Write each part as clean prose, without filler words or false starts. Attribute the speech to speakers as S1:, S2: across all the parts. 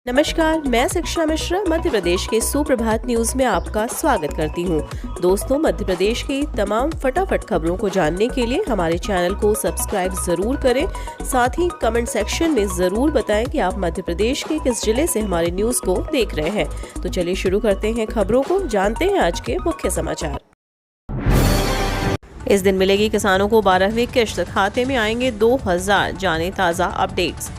S1: नमस्कार, मैं शिक्षा मिश्रा मध्य प्रदेश के सुप्रभात न्यूज में आपका स्वागत करती हूँ। दोस्तों, मध्य प्रदेश की तमाम फटाफट खबरों को जानने के लिए हमारे चैनल को सब्सक्राइब जरूर करें। साथ ही कमेंट सेक्शन में जरूर बताएं कि आप मध्य प्रदेश के किस जिले से हमारे न्यूज को देख रहे हैं। तो चलिए शुरू करते हैं खबरों को, जानते हैं आज के मुख्य समाचार। इस दिन मिलेगी किसानों को 12वीं किश्त, खाते में आएंगे 2000, जाने ताज़ा अपडेट्स।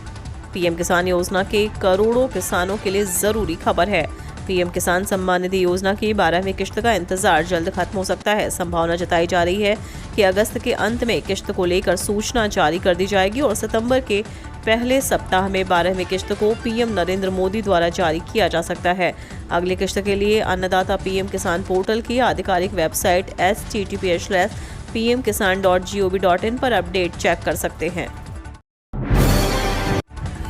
S1: पीएम किसान योजना के करोड़ों किसानों के लिए जरूरी खबर है। पीएम किसान सम्मान निधि योजना की 12वीं किश्त का इंतजार जल्द खत्म हो सकता है। संभावना जताई जा रही है कि अगस्त के अंत में किश्त को लेकर सूचना जारी कर दी जाएगी और सितंबर के पहले सप्ताह में 12वीं किश्त को पीएम नरेंद्र मोदी द्वारा जारी किया जा सकता है। अगली किश्त के लिए अन्नदाता पीएम किसान पोर्टल की आधिकारिक वेबसाइट https:/pmkisan.gov.in पर अपडेट चेक कर सकते हैं।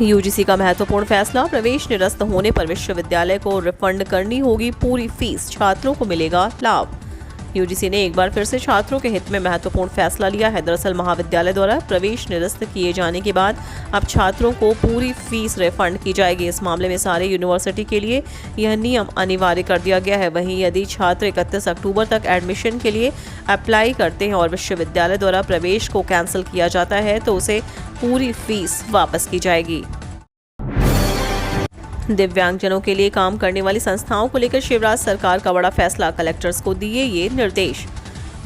S1: यूजीसी का महत्वपूर्ण फैसला, प्रवेश निरस्त होने पर विश्वविद्यालय को रिफंड करनी होगी पूरी फीस, छात्रों को मिलेगा लाभ। यूजीसी ने एक बार फिर से छात्रों के हित में महत्वपूर्ण फैसला लिया है। दरअसल महाविद्यालय द्वारा प्रवेश निरस्त किए जाने के बाद अब छात्रों को पूरी फीस रिफंड की जाएगी। इस मामले में सारे यूनिवर्सिटी के लिए यह नियम अनिवार्य कर दिया गया है। वहीं यदि छात्र 31 अक्टूबर तक एडमिशन के लिए अप्लाई करते हैं और विश्वविद्यालय द्वारा प्रवेश को कैंसिल किया जाता है तो उसे पूरी फीस वापस की जाएगी। दिव्यांगजनों के लिए काम करने वाली संस्थाओं को लेकर शिवराज सरकार का बड़ा फैसला, कलेक्टर्स को दिए ये निर्देश।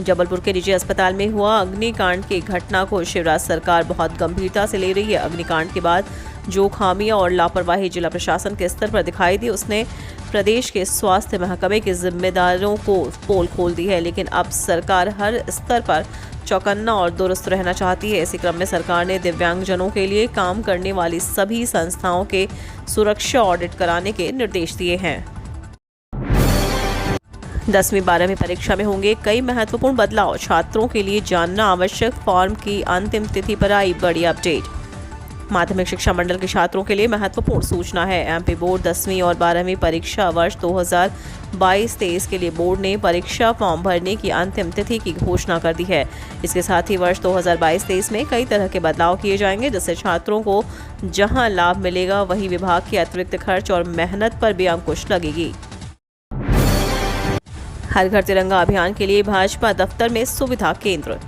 S1: जबलपुर के निजी अस्पताल में हुआ अग्निकांड की घटना को शिवराज सरकार बहुत गंभीरता से ले रही है। अग्निकांड के बाद जो खामियां और लापरवाही जिला प्रशासन के स्तर पर दिखाई दी, उसने प्रदेश के स्वास्थ्य महकमे के जिम्मेदारों को पोल खोल दी है। लेकिन अब सरकार हर स्तर पर चौकन्ना और दुरुस्त रहना चाहती है। इसी क्रम में सरकार ने दिव्यांगजनों के लिए काम करने वाली सभी संस्थाओं के सुरक्षा ऑडिट कराने के निर्देश दिए हैं। 10वीं 12वीं परीक्षा में होंगे कई महत्वपूर्ण बदलाव, छात्रों के लिए जानना आवश्यक। फॉर्म की अंतिम तिथि पर आई बड़ी अपडेट। माध्यमिक शिक्षा मंडल के छात्रों के लिए महत्वपूर्ण सूचना है। एमपी बोर्ड 10वीं और 12वीं परीक्षा वर्ष 2022-23 के लिए बोर्ड ने परीक्षा फॉर्म भरने की अंतिम तिथि की घोषणा कर दी है। इसके साथ ही वर्ष 2022-23 में कई तरह के बदलाव किए जाएंगे, जिससे छात्रों को जहां लाभ मिलेगा वहीं विभाग के अतिरिक्त खर्च और मेहनत पर भी अंकुश लगेगी। हर घर तिरंगा अभियान के लिए भाजपा दफ्तर में सुविधा केंद्र।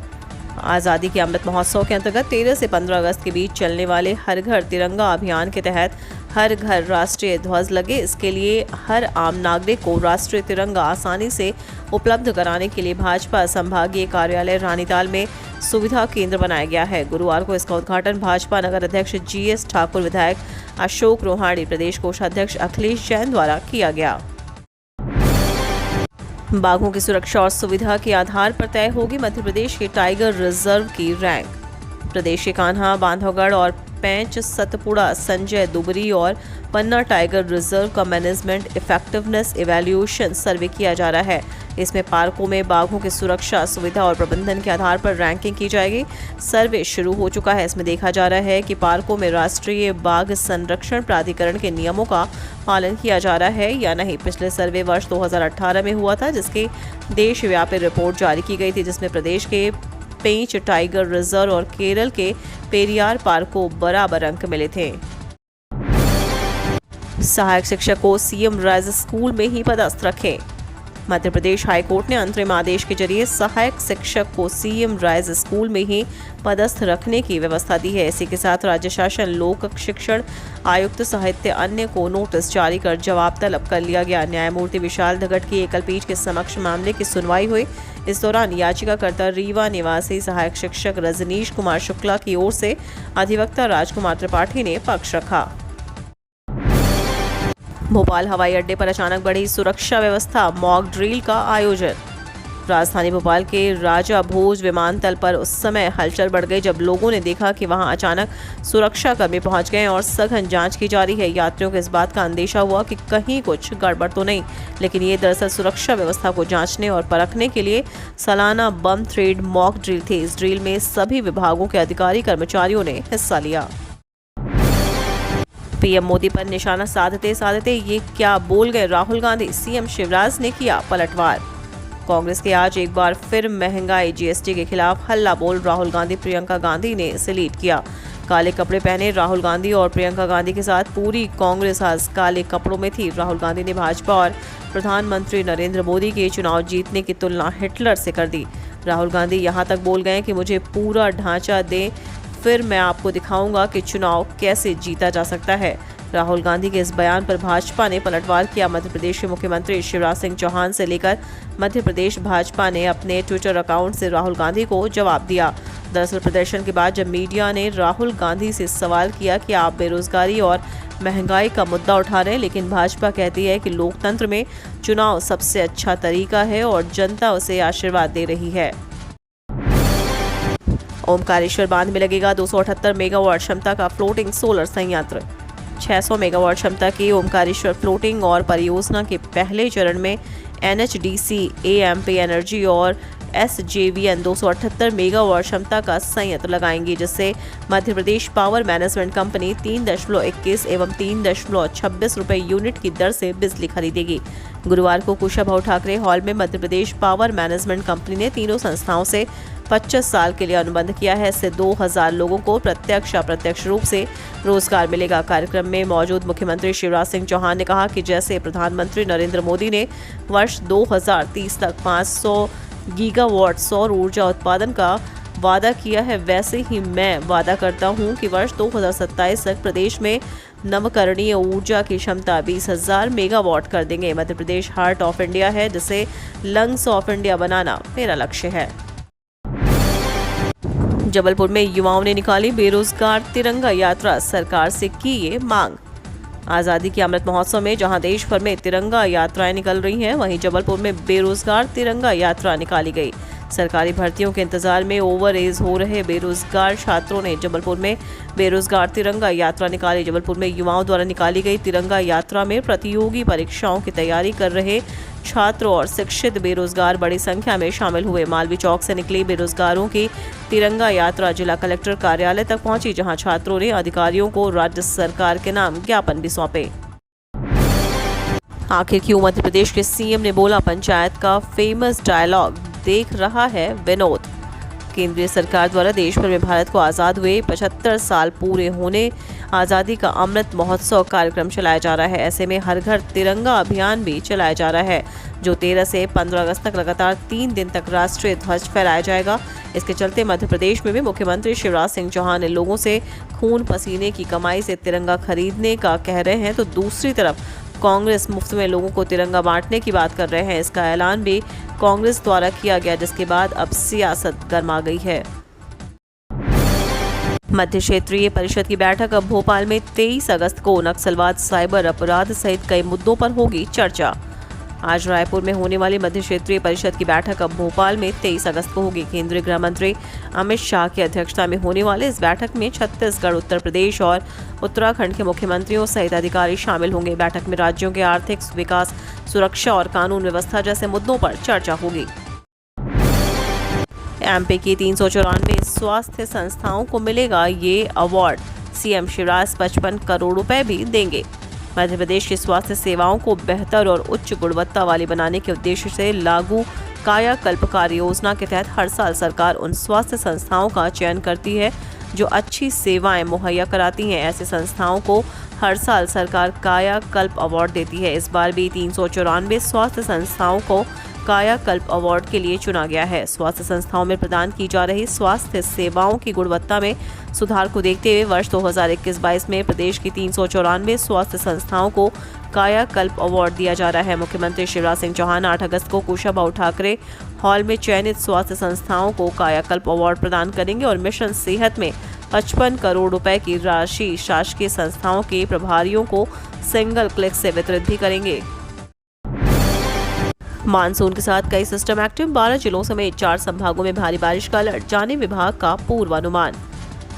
S1: आज़ादी के अमृत महोत्सव के अंतर्गत 13 से 15 अगस्त के बीच चलने वाले हर घर तिरंगा अभियान के तहत हर घर राष्ट्रीय ध्वज लगे। इसके लिए हर आम नागरिक को राष्ट्रीय तिरंगा आसानी से उपलब्ध कराने के लिए भाजपा संभागीय कार्यालय रानीताल में सुविधा केंद्र बनाया गया है। गुरुवार को इसका उद्घाटन भाजपा नगर अध्यक्ष GS ठाकुर, विधायक अशोक रोहाणी, प्रदेश कोषाध्यक्ष अखिलेश जैन द्वारा किया गया। बाघों की सुरक्षा और सुविधा के आधार पर तय होगी मध्य प्रदेश के टाइगर रिजर्व की रैंक। प्रदेश के कान्हा, बांधवगढ़ और पेंच, सतपुड़ा, संजय दुबरी और पन्ना टाइगर रिजर्व का मैनेजमेंट इफेक्टिवनेस इवैल्यूएशन सर्वे किया जा रहा है। इसमें पार्कों में बाघों की सुरक्षा, सुविधा और प्रबंधन के आधार पर रैंकिंग की जाएगी। सर्वे शुरू हो चुका है। इसमें देखा जा रहा है कि पार्कों में राष्ट्रीय बाघ संरक्षण प्राधिकरण के नियमों का पालन किया जा रहा है या नहीं। पिछले सर्वे वर्ष 2018 में हुआ था, जिसके देशव्यापी रिपोर्ट जारी की गई थी, जिसमें प्रदेश के पेंच टाइगर रिजर्व और केरल के पेरियार पार्क को बराबर अंक मिले थे। सहायक शिक्षक को सीएम राइज स्कूल में ही पदस्थ रखें। मध्य प्रदेश हाईकोर्ट ने अंतरिम आदेश के जरिए सहायक शिक्षक को सीएम राइज स्कूल में ही पदस्थ रखने की व्यवस्था दी है। इसी के साथ राज्य शासन, लोक शिक्षण आयुक्त सहित अन्य को नोटिस जारी कर जवाब तलब कर लिया गया। न्यायमूर्ति विशाल धगट की एकल पीठ के समक्ष मामले की सुनवाई हुई। इस दौरान याचिकाकर्ता रीवा निवासी सहायक शिक्षक रजनीश कुमार शुक्ला की ओर से अधिवक्ता राजकुमार त्रिपाठी ने पक्ष रखा। भोपाल हवाई अड्डे पर अचानक बढ़ी सुरक्षा व्यवस्था, मॉक ड्रिल का आयोजन। राजधानी भोपाल के राजा भोज विमानतल पर उस समय हलचल बढ़ गई जब लोगों ने देखा कि वहां अचानक सुरक्षाकर्मी पहुंच गए और सघन जांच की जा रही है। यात्रियों को इस बात का अंदेशा हुआ कि कहीं कुछ गड़बड़ तो नहीं, लेकिन ये दरअसल सुरक्षा व्यवस्था को जांचने और परखने के लिए सालाना बम थ्रेड मॉक ड्रिल थी। इस ड्रिल में सभी विभागों के अधिकारी कर्मचारियों ने हिस्सा लिया। पीएम मोदी पर निशाना साधते साधते ये क्या बोल गए राहुल गांधी, सीएम शिवराज ने किया पलटवार। कांग्रेस के आज एक बार फिर महंगाई जीएसटी के खिलाफ हल्ला बोल राहुल गांधी, प्रियंका गांधी ने इसे लीड किया। काले कपड़े पहने राहुल गांधी और प्रियंका गांधी के साथ पूरी कांग्रेस आज काले कपड़ों में थी। राहुल गांधी ने भाजपा और प्रधानमंत्री नरेंद्र मोदी के चुनाव जीतने की तुलना हिटलर से कर दी। राहुल गांधी यहां तक बोल गए कि मुझे पूरा ढांचा दें, फिर मैं आपको दिखाऊंगा कि चुनाव कैसे जीता जा सकता है। राहुल गांधी के इस बयान पर भाजपा ने पलटवार किया। मध्य प्रदेश के मुख्यमंत्री शिवराज सिंह चौहान से लेकर मध्य प्रदेश भाजपा ने अपने ट्विटर अकाउंट से राहुल गांधी को जवाब दिया। दरअसल प्रदर्शन के बाद जब मीडिया ने राहुल गांधी से सवाल किया कि आप बेरोजगारी और महंगाई का मुद्दा उठा रहे हैं, लेकिन भाजपा कहती है कि लोकतंत्र में चुनाव सबसे अच्छा तरीका है और जनता उसे आशीर्वाद दे रही है। ओमकारेश्वर बांध में लगेगा 278 मेगावाट क्षमता का फ्लोटिंग सोलर संयंत्र। 600 मेगावाट क्षमता की ओमकारेश्वर फ्लोटिंग और परियोजना के पहले चरण में NHDC, AMP एनर्जी और SJVN 278 मेगावाट क्षमता का संयंत्र लगाएंगी, जिससे Madhya Pradesh power management company 3.21 एवं 3.26 रुपए यूनिट की दर से बिजली खरीदेगी। गुरुवार को कुशाभाऊ ठाकरे हॉल में Madhya Pradesh power management company ने तीनों संस्थाओं से 25 साल के लिए अनुबंध किया है। इससे 2000 लोगों को प्रत्यक्ष अप्रत्यक्ष रूप से रोजगार मिलेगा। कार्यक्रम में मौजूद मुख्यमंत्री शिवराज सिंह चौहान ने कहा कि जैसे प्रधानमंत्री नरेंद्र मोदी ने वर्ष 2030 तक 500 गीगावाट सौर ऊर्जा उत्पादन का वादा किया है, वैसे ही मैं वादा करता हूं कि वर्ष 2027 तक प्रदेश में नवकरणीय ऊर्जा की क्षमता 20,000 मेगावाट कर देंगे। Madhya Pradesh heart of India है, जिसे लंग्स ऑफ इंडिया बनाना मेरा लक्ष्य है। जबलपुर में युवाओं ने निकाली बेरोजगार तिरंगा यात्रा, सरकार से की ये मांग। आज़ादी के अमृत महोत्सव में जहां देश भर में तिरंगा यात्राएं निकल रही हैं, वहीं जबलपुर में बेरोजगार तिरंगा यात्रा निकाली गई। सरकारी भर्तियों के इंतजार में ओवर एज हो रहे बेरोजगार छात्रों ने जबलपुर में बेरोजगार तिरंगा यात्रा निकाली। जबलपुर में युवाओं द्वारा निकाली गई तिरंगा यात्रा में प्रतियोगी परीक्षाओं की तैयारी कर रहे छात्र और शिक्षित बेरोजगार बड़ी संख्या में शामिल हुए। मालवीय चौक से निकली बेरोजगारों की तिरंगा यात्रा जिला कलेक्टर कार्यालय तक पहुंची, जहां छात्रों ने अधिकारियों को राज्य सरकार के नाम ज्ञापन भी सौंपे। आखिर क्यों मध्य प्रदेश के सीएम ने बोला पंचायत का फेमस डायलॉग देख रहा है विनोद। केंद्रीय सरकार द्वारा देश भर में भारत को आज़ाद हुए 75 साल पूरे होने आज़ादी का अमृत महोत्सव कार्यक्रम चलाया जा रहा है। ऐसे में हर घर तिरंगा अभियान भी चलाया जा रहा है, जो 13 से 15 अगस्त तक लगातार 3 दिन तक राष्ट्रीय ध्वज फहराया जाएगा। इसके चलते मध्य प्रदेश में भी मुख्यमंत्री शिवराज सिंह चौहान ने लोगों से खून पसीने की कमाई से तिरंगा खरीदने का कह रहे हैं, तो दूसरी तरफ कांग्रेस मुफ्त में लोगों को तिरंगा बांटने की बात कर रहे हैं। इसका ऐलान भी कांग्रेस द्वारा किया गया, जिसके बाद अब सियासत गर्मा गई है। मध्य क्षेत्रीय परिषद की बैठक अब भोपाल में 23 अगस्त को नक्सलवाद, साइबर अपराध सहित कई मुद्दों पर होगी चर्चा। आज रायपुर में होने वाली मध्य क्षेत्रीय परिषद की बैठक अब भोपाल में 23 अगस्त को होगी। केंद्रीय गृह मंत्री अमित शाह की अध्यक्षता में होने वाले इस बैठक में छत्तीसगढ़, उत्तर प्रदेश और उत्तराखंड के मुख्यमंत्रियों सहित अधिकारी शामिल होंगे। बैठक में राज्यों के आर्थिक विकास, सुरक्षा और कानून व्यवस्था जैसे मुद्दों पर चर्चा होगी। एमपी की 394 स्वास्थ्य संस्थाओं को मिलेगा ये अवार्ड, सीएम शिवराज 55 करोड़ रुपए भी देंगे। मध्य प्रदेश की स्वास्थ्य सेवाओं को बेहतर और उच्च गुणवत्ता वाली बनाने के उद्देश्य से लागू कायाकल्प कार्य योजना के तहत हर साल सरकार उन स्वास्थ्य संस्थाओं का चयन करती है जो अच्छी सेवाएं मुहैया कराती हैं। ऐसे संस्थाओं को हर साल सरकार कायाकल्प अवार्ड देती है। इस बार भी 394 स्वास्थ्य संस्थाओं को कायाकल्प अवार्ड के लिए चुना गया है। स्वास्थ्य संस्थाओं में प्रदान की जा रही स्वास्थ्य सेवाओं की गुणवत्ता में सुधार को देखते हुए वर्ष 2021-22 में प्रदेश की 394 स्वास्थ्य संस्थाओं को कायाकल्प अवार्ड दिया जा रहा है। मुख्यमंत्री शिवराज सिंह चौहान 8 अगस्त को कुशाभाऊ ठाकरे हॉल में चयनित स्वास्थ्य संस्थाओं को कायाकल्प अवार्ड प्रदान करेंगे और मिशन सेहत में 55 करोड़ रुपए की राशि शासकीय संस्थाओं के प्रभारियों को सिंगल क्लिक से वितरित भी करेंगे। मानसून के साथ कई सिस्टम एक्टिव, 12 जिलों समेत 4 संभागों में भारी बारिश का अलर्ट, जारी विभाग का पूर्वानुमान।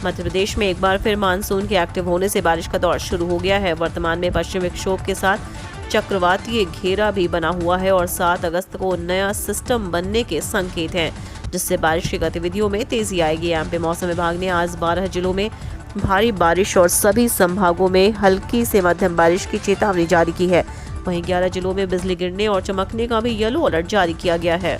S1: मध्य प्रदेश में एक बार फिर मानसून के एक्टिव होने से बारिश का दौर शुरू हो गया है। वर्तमान में पश्चिमी विक्षोभ के साथ चक्रवातीय घेरा भी बना हुआ है और 7 अगस्त को नया सिस्टम बनने के संकेत हैं, जिससे बारिश की गतिविधियों में तेजी आएगी। एमपी मौसम विभाग ने आज 12 जिलों में भारी बारिश और सभी संभागों में हल्की से मध्यम बारिश की चेतावनी जारी की है। वहीं 11 जिलों में बिजली गिरने और चमकने का भी येलो अलर्ट जारी किया गया है।